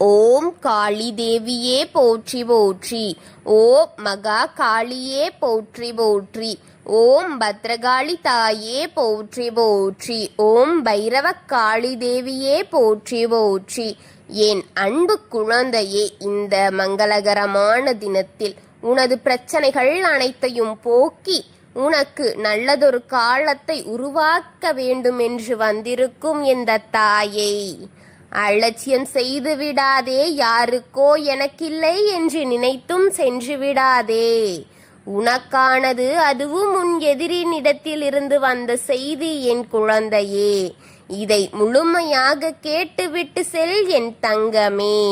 ஓம் காளி தேவியே போற்றி போற்றி. ஓம் மகா காளியே போற்றி போற்றி. ஓம் பத்ரகாளி தாயே போற்றி போற்றி. ஓம் பைரவ காளி தேவியே போற்றி போற்றி. என் அன்பு குழந்தையே, இந்த மங்களகரமான தினத்தில் உனது பிரச்சனைகள் அனைத்தையும் போக்கி உனக்கு நல்லதொரு காலத்தை உருவாக்க வேண்டுமென்று வந்திருக்கும் இந்த தாயை அலட்சியம் செய்து விடாதே. யாருக்கோ எனக்கில்லை என்று நினைத்தும் சென்று விடாதே. உனக்கானது அதுவும் உன் எதிரினிடத்தில் இருந்து வந்த செய்தி என் குழந்தையே. இதை முழுமையாக கேட்டுவிட்டு செல் என் தங்கமே.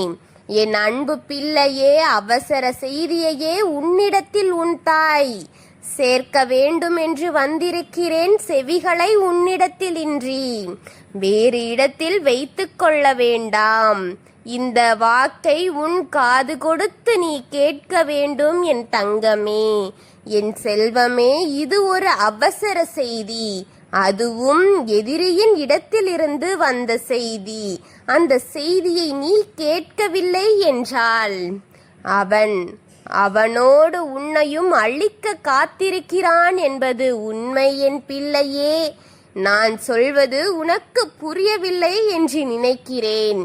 என் அன்பு பிள்ளையே, அவசர செய்தியையே உன்னிடத்தில் உன் தாய் சேர்க்க வேண்டும் என்று வந்திருக்கிறேன். செவிகளை உன்னிடத்தில் இன்றி வேறு இடத்தில் வைத்து கொள்ள வேண்டாம். இந்த வாக்கை உன் காது கொடுத்து நீ கேட்க வேண்டும் என் தங்கமே, என் செல்வமே. இது ஒரு அவசர செய்தி, அதுவும் எதிரியின் இடத்திலிருந்து வந்த செய்தி. அந்த செய்தியை நீ கேட்கவில்லை என்றால் அவனோடு உன்னையும் அழிக்க காத்திருக்கிறான் என்பது உண்மை என் பிள்ளையே. நான் சொல்வது உனக்கு புரியவில்லை என்று நினைக்கிறேன்.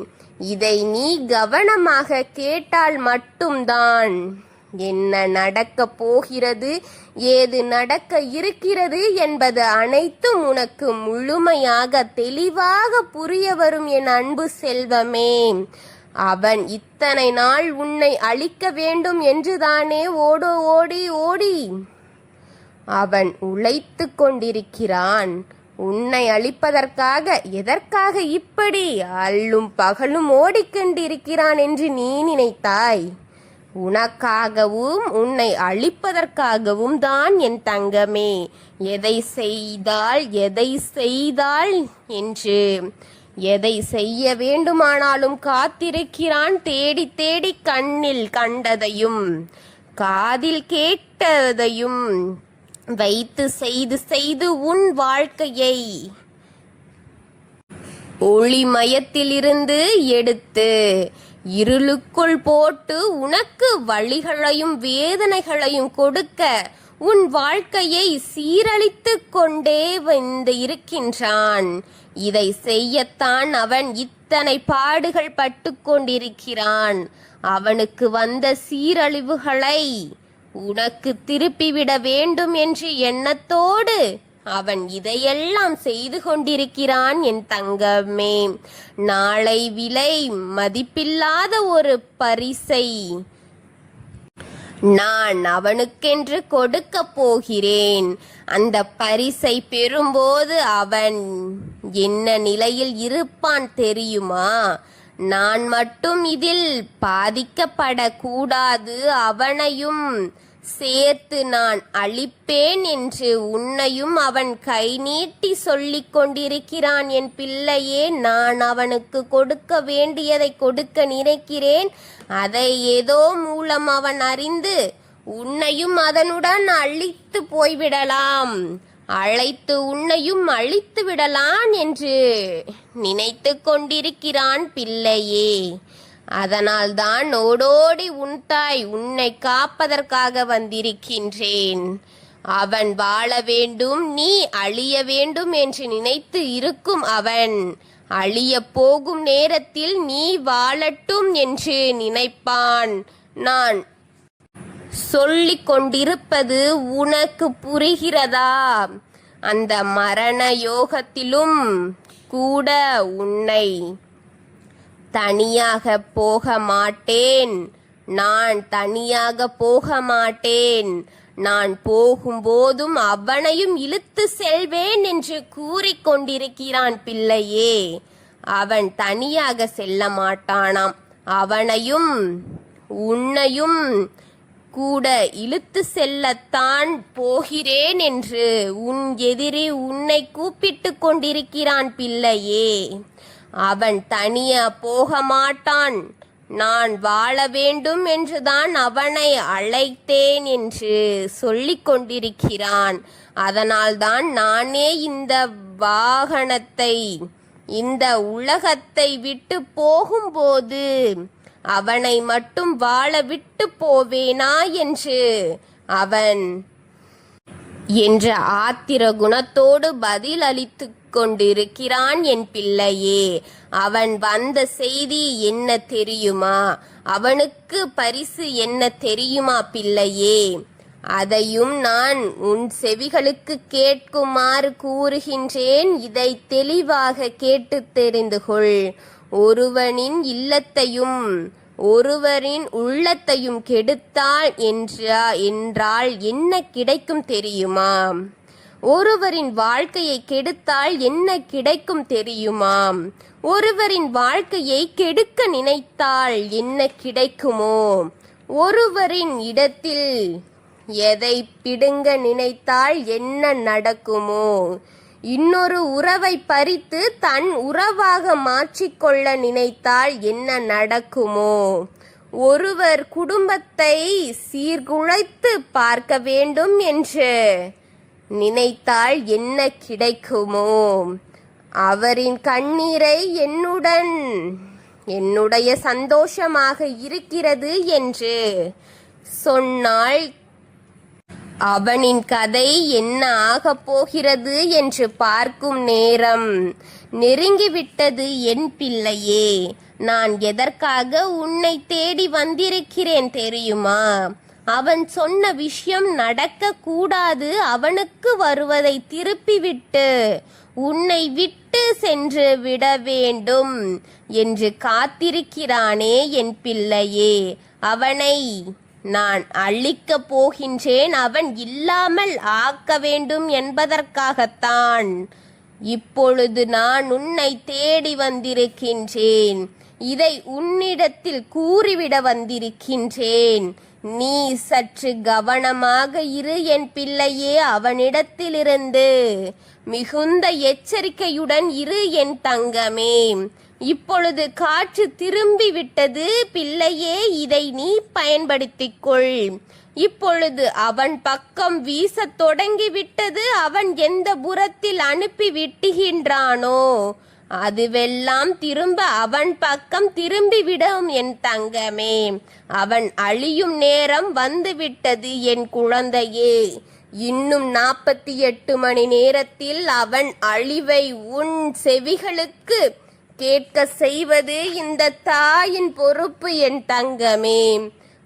இதை நீ கவனமாக கேட்டால் மட்டும்தான் என்ன நடக்கப் போகிறது, ஏது நடக்க இருக்கிறது என்பது அனைத்தும் உனக்கு முழுமையாக தெளிவாக புரிய வரும் என் அன்பு செல்வமே. அவன் இத்தனை நாள் உன்னை அழிக்க வேண்டும் என்றுதானே ஓடி அவன் உழைத்து கொண்டிருக்கிறான். உன்னை அழிப்பதற்காக. எதற்காக இப்படி அல்லும் பகலும் ஓடிக்கொண்டிருக்கிறான் என்று நீ நினைத்தாய்? உனக்காகவும் உன்னை அழிப்பதற்காகவும் தான் என் தங்கமே. எதை செய்தால் என்று எதை செய்ய வேண்டுமானாலும் காத்திருக்கிறான். தேடி தேடி கண்ணில் கண்டதையும் காதில் கேட்டதையும் வைத்து செய்து உன் வாழ்க்கையை ஒளிமயத்திலிருந்து எடுத்து இருளுக்குள் போட்டு உனக்கு வலிகளையும் வேதனைகளையும் கொடுக்க உன் வாழ்க்கையை சீரழித்து கொண்டே வந்து இருக்கின்றான். இதை செய்யத்தான் அவன் இத்தனை பாடுகள் பட்டு கொண்டிருக்கிறான். அவனுக்கு வந்த சீரழிவுகளை உனக்கு திருப்பிவிட வேண்டும் என்று எண்ணத்தோடு அவன் இதையெல்லாம் செய்து கொண்டிருக்கிறான் என் தங்கமே. நாளை விலை மதிப்பில்லாத ஒரு பரிசை நான் அவனுக்கென்று கொடுக்க போகிறேன். அந்த பரிசை பெறும்போது அவன் என்ன நிலையில் இருப்பான் தெரியுமா? நான் மட்டும் இதில் பாதிக்கப்படக்கூடாது, அவனையும் சேர்த்து நான் அழிப்பேன் என்று உன்னையும் அவன் கை நீட்டி சொல்லிக் கொண்டிருக்கிறான் என் பிள்ளையே. நான் அவனுக்கு கொடுக்க வேண்டியதை கொடுக்க நினைக்கிறேன். அதை ஏதோ மூலம் அவன் அறிந்து உன்னையும் அதனுடன் அழித்து போய்விடலாம், அழைத்து உன்னையும் அழித்து விடலாம் என்று நினைத்து கொண்டிருக்கிறான் பிள்ளையே. அதனால்தான் ஓடோடி உன் தாய் உன்னை காப்பதற்காக வந்திருக்கின்றேன். அவன் வாழ வேண்டும், நீ அழிய வேண்டும் என்று நினைத்து இருக்கும் அவன் அழிய போகும் நேரத்தில் நீ வாழட்டும் என்று நினைப்பான். நான் சொல்லிக் கொண்டிருப்பது உனக்கு புரிகிறதா? அந்த மரண யோகத்திலும் கூட உன்னை தனியாக போக மாட்டேன். நான் தனியாக போக மாட்டேன். நான் போகும்போதும் அவனையும் இழுத்து செல்வேன் என்று கூறிக்கொண்டிருக்கிறான் பிள்ளையே. அவன் தனியாக செல்ல மாட்டானாம். அவனையும் உன்னையும் கூட இழுத்து செல்லத்தான் போகிறேன் என்று உன் எதிரி உன்னை கூப்பிட்டு கொண்டிருக்கிறான் பிள்ளையே. அவன் தனியா போக மாட்டான். நான் வாழ வேண்டும் என்றுதான் அவனை அழைத்தேன் என்று சொல்லிக் கொண்டிருக்கிறான். அதனால்தான் நானே இந்த வாகனத்தை இந்த உலகத்தை விட்டு போகும்போது அவனை மட்டும் வாழ விட்டு போவேனா என்று அவன் என்ற ஆத்திர குணத்தோடு பதில் அளித்து கொண்டிருக்கிறான் என் பிள்ளையே. அவன் வந்த செய்தி என்ன தெரியுமா? அவனுக்கு பரிசு என்ன தெரியுமா பிள்ளையே? அதையும் நான் உன் செவிகளுக்கு கேட்குமாறு கூறுகின்றேன். இதை தெளிவாக கேட்டு தெரிந்து கொள். ஒருவனின் இல்லத்தையும் ஒருவரின் உள்ளத்தையும் கெடுத்தாள் என்றால் என்ன கிடைக்கும் தெரியுமா? ஒருவரின் வாழ்க்கையை கெடுத்தால் என்ன கிடைக்கும் தெரியுமா? ஒருவரின் வாழ்க்கையை கெடுக்க நினைத்தால் என்ன கிடைக்குமோ? ஒருவரின் இடத்தில் எதை பிடுங்க நினைத்தால் என்ன நடக்குமோ? இன்னொரு உறவை பறித்து தன் உறவாக மாற்றிக்கொள்ள நினைத்தால் என்ன நடக்குமோ? ஒருவர் குடும்பத்தை சீர்குலைத்து பார்க்க வேண்டும் என்று நினைத்தால் என்ன கிடைக்குமோ? அவரின் கண்ணீரை என்னுடைய சந்தோஷமாக இருக்கிறது என்று சொன்னால் அவனின் கதை என்ன ஆகப் போகிறது என்று பார்க்கும் நேரம் நெருங்கிவிட்டது என் பிள்ளையே. நான் எதற்காக உன்னை தேடி வந்திருக்கிறேன் தெரியுமா? அவன் சொன்ன விஷயம் நடக்க கூடாது, அவனுக்கு வருவதை திருப்பிவிட்டு உன்னை விட்டு சென்று விட வேண்டும் என்று காத்திருக்கிறானே என் பிள்ளையே. அவனை நான் அழிக்கப் போகின்றேன், அவன் இல்லாமல் ஆக்க வேண்டும் என்பதற்காகத்தான் இப்பொழுது நான் உன்னை தேடி வந்திருக்கின்றேன். இதை உன்னிடத்தில் கூறிவிட வந்திருக்கின்றேன். நீ சற்று கவனமாக இரு என் பிள்ளையே. அவனிடத்திலிருந்து மிகுந்த எச்சரிக்கையுடன் இரு என் தங்கமே. இப்பொழுது காற்று திரும்பி விட்டது பிள்ளையே, இதை நீ பயன்படுத்திக் கொள். இப்பொழுது அவன் பக்கம் வீசத் தொடங்கிவிட்டது. அவன் எந்த புறத்தில் அனுப்பி விட்டுகின்றானோ அதுவெல்லாம் திரும்ப அவன் பக்கம் திரும்பிவிடும் என் தங்கமே. அவன் அழியும் நேரம் வந்துவிட்டது என் குழந்தையே. இன்னும் 48 மணி நேரத்தில் அவன் அழிவை உன் செவிகளுக்கு கேட்க செய்வது இந்த தாயின் பொறுப்பு என் தங்கமே.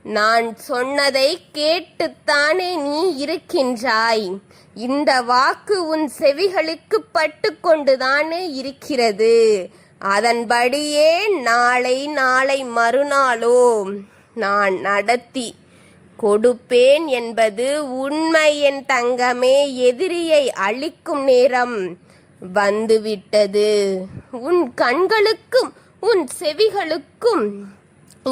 நான் சொன்னதை கேட்டுத்தானே நீ இருக்கின்றாய். இந்த வாக்கு உன் செவிகளுக்கு பட்டு கொண்டுதானே இருக்கிறது. அதன்படியே நாளை மறுநாளோ நான் நடத்தி கொடுப்பேன் என்பது உண்மை என் தங்கமே. எதிரியை அழிக்கும் நேரம் வந்துவிட்டது. உன் கண்களுக்கும் உன் செவிகளுக்கும்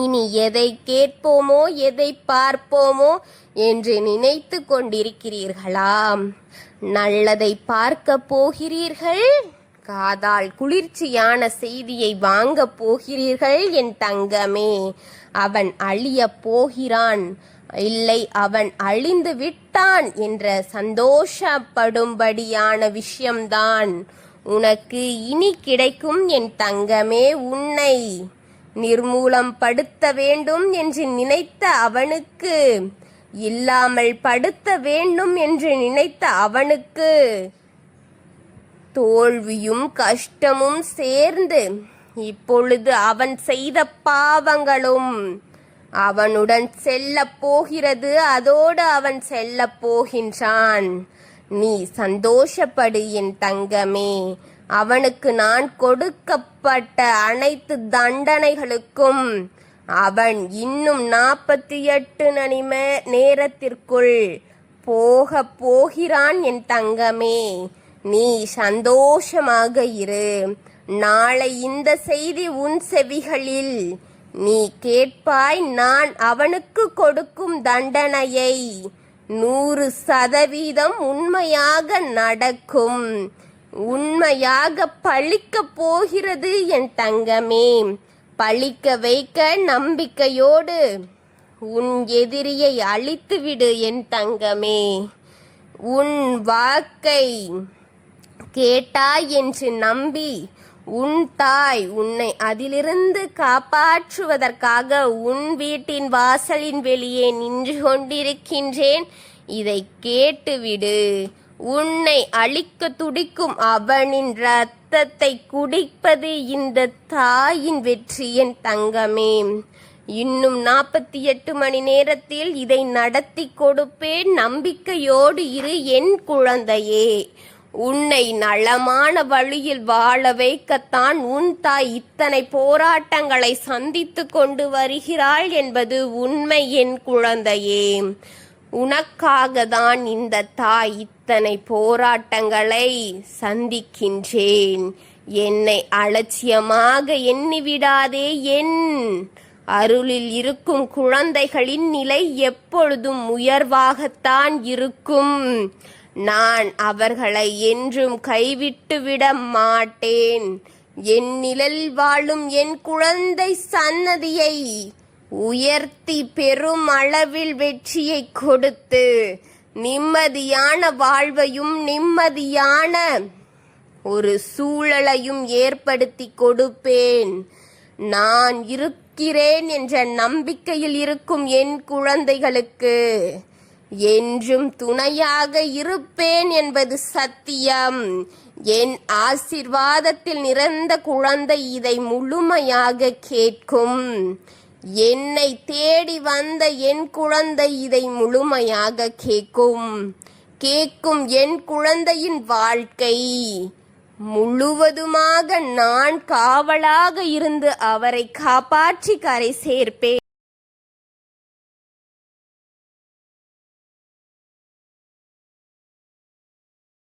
இனி எதை கேட்போமோ எதை பார்ப்போமோ என்று நினைத்து கொண்டிருக்கிறீர்களாம். நல்லதை பார்க்க போகிறீர்கள், காதால் குளிர்ச்சியான செய்தியை வாங்க போகிறீர்கள் என் தங்கமே. அவன் அழியப் போகிறான், இல்லை அவன் அழிந்து விட்டான் என்ற சந்தோஷப்படும்படியான விஷயம்தான் உனக்கு இனி கிடைக்கும் என் தங்கமே. உன்னை நிர்மூலம் படுத்த வேண்டும் என்று நினைத்த அவனுக்கு, இல்லாமல் படுத்த வேண்டும் என்று நினைத்த அவனுக்கு தோல்வியும் கஷ்டமும் சேர்ந்து இப்பொழுது அவன் செய்த பாவங்களும் அவனுடன் செல்ல போகிறது. அதோடு அவன் செல்ல போகின்றான். நீ சந்தோஷப்படு என் தங்கமே. அவனுக்கு நான் கொடுக்கப்பட்ட அனைத்து தண்டனைகளுக்கும் அவன் இன்னும் 48 மணி நேரத்திற்குள் போகிறான் என் தங்கமே. நீ சந்தோஷமாக இரு. நாளை இந்த செய்தி உன் செவிகளில் நீ கேட்பாய். நான் அவனுக்கு கொடுக்கும் தண்டனையை 100% உண்மையாக நடக்கும், உண்மையாக பழிக்க போகிறது என் தங்கமே. பழிக்க வைக்க நம்பிக்கையோடு உன் எதிரியை அழித்துவிடு என் தங்கமே. உன் வாக்கை கேட்டாய் என்று நம்பி உன் தாய் உன்னை அதிலிருந்து காப்பாற்றுவதற்காக உன் வீட்டின் வாசலின் வெளியே நின்று கொண்டிருக்கின்றேன். இதை கேட்டுவிடு. உன்னை அழிக்க துடிக்கும் அவனின் இரத்தத்தை குடிப்பது இந்த தாயின் வெற்றி என் தங்கமே. இன்னும் 48 மணி நேரத்தில் இதை நடத்தி கொடுப்பேன். நம்பிக்கையோடு இரு என் குழந்தையே. உன்னை நலமான வழியில் வாழ வைக்கத்தான் உன் தாய் இத்தனை போராட்டங்களை சந்தித்து கொண்டு வருகிறாள் என்பது உண்மை என் குழந்தையே. உனக்காக தான் இந்த தாய் இத்தனை போராட்டங்களை சந்திக்கின்றேன். என்னை அலட்சியமாக எண்ணிவிடாதே. என் அருளில் இருக்கும் குழந்தைகளின் நிலை எப்பொழுதும் உயர்வாகத்தான் இருக்கும். நான் அவர்களை என்றும் கைவிட்டு விட மாட்டேன். என் நிழலில் வாழும் என் குழந்தை சன்னதியை உயர்த்தி பெரும் அளவில் வெற்றியை கொடுத்து நிம்மதியான வாழ்வையும் நிம்மதியான ஒரு சூழலையும் ஏற்படுத்தி கொடுப்பேன். நான் இருக்கிறேன் என்ற நம்பிக்கையில் இருக்கும் என் குழந்தைகளுக்கு என்றும் துணையாக இருப்பேன் என்பது சத்தியம். என் ஆசீர்வாதத்தில் நிறைந்த குழந்தை இதை முழுமையாக கேட்கும். என்னை தேடி வந்த என் குழந்தை இதை முழுமையாக கேட்கும் என் குழந்தையின் வாழ்க்கை முழுவதுமாக நான் காவலாக இருந்து அவரை காப்பாற்றி கரை சேர்ப்பேன்.